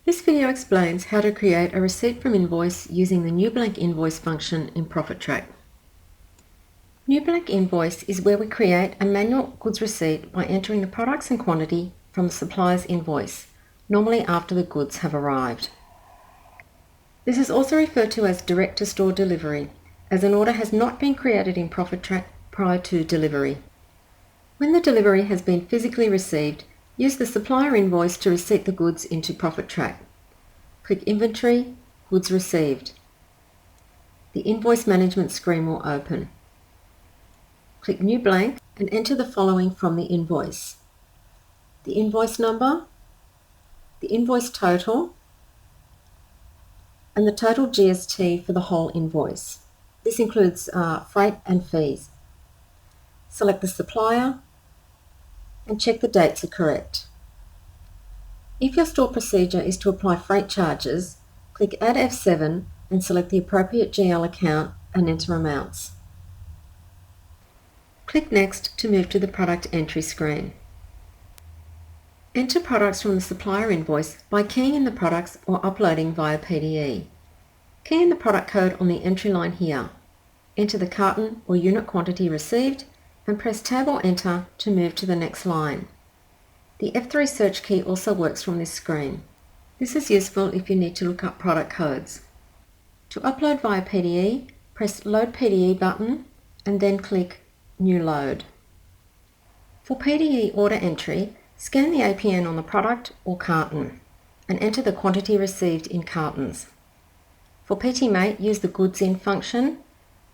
This video explains how to create a receipt from invoice using the new Blank Invoice function in ProfitTrack. New Blank Invoice is where we create a manual goods receipt by entering the products and quantity from the supplier's invoice, normally after the goods have arrived. This is also referred to as direct-to-store delivery, as an order has not been created in ProfitTrack prior to delivery. When the delivery has been physically received, use the supplier invoice to receipt the goods into ProfitTrack. Click Inventory, Goods Received. The invoice management screen will open. Click New Blank and enter the following from the invoice: the invoice number, the invoice total, and the total GST for the whole invoice. This includes freight and fees. Select the supplier and check the dates are correct. If your store procedure is to apply freight charges, click Add F7 and select the appropriate GL account and enter amounts. Click Next to move to the product entry screen. Enter products from the supplier invoice by keying in the products or uploading via PDE. Key in the product code on the entry line here. Enter the carton or unit quantity received and press Tab or Enter to move to the next line. The F3 search key also works from this screen. This is useful if you need to look up product codes. To upload via PDE, press Load PDE button and then click New Load. For PDE order entry, scan the APN on the product or carton and enter the quantity received in cartons. For PTMate, use the Goods In function.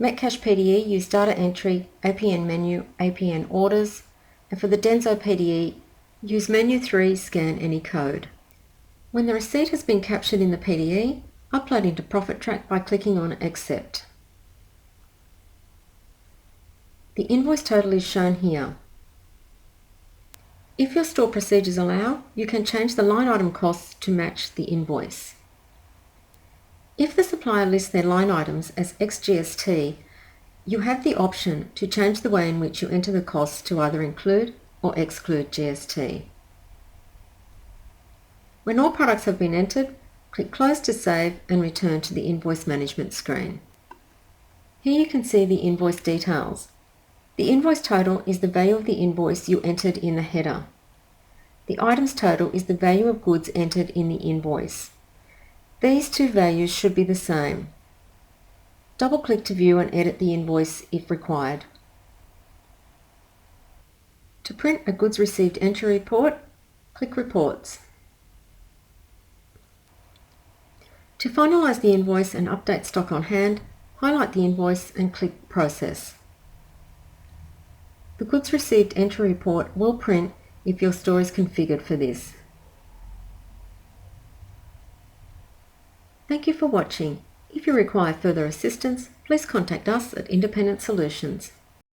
Metcash PDE, use Data Entry, APN Menu, APN Orders, and for the Denso PDE, use Menu 3, Scan Any Code. When the receipt has been captured in the PDE, upload into ProfitTrack by clicking on Accept. The invoice total is shown here. If your store procedures allow, you can change the line item costs to match the invoice. If the supplier lists their line items as XGST, you have the option to change the way in which you enter the costs to either include or exclude GST. When all products have been entered, click Close to save and return to the invoice management screen. Here you can see the invoice details. The invoice total is the value of the invoice you entered in the header. The items total is the value of goods entered in the invoice. These two values should be the same. Double-click to view and edit the invoice if required. To print a goods received entry report, click Reports. To finalise the invoice and update stock on hand, highlight the invoice and click Process. The goods received entry report will print if your store is configured for this. Thank you for watching. If you require further assistance, please contact us at Independent Solutions.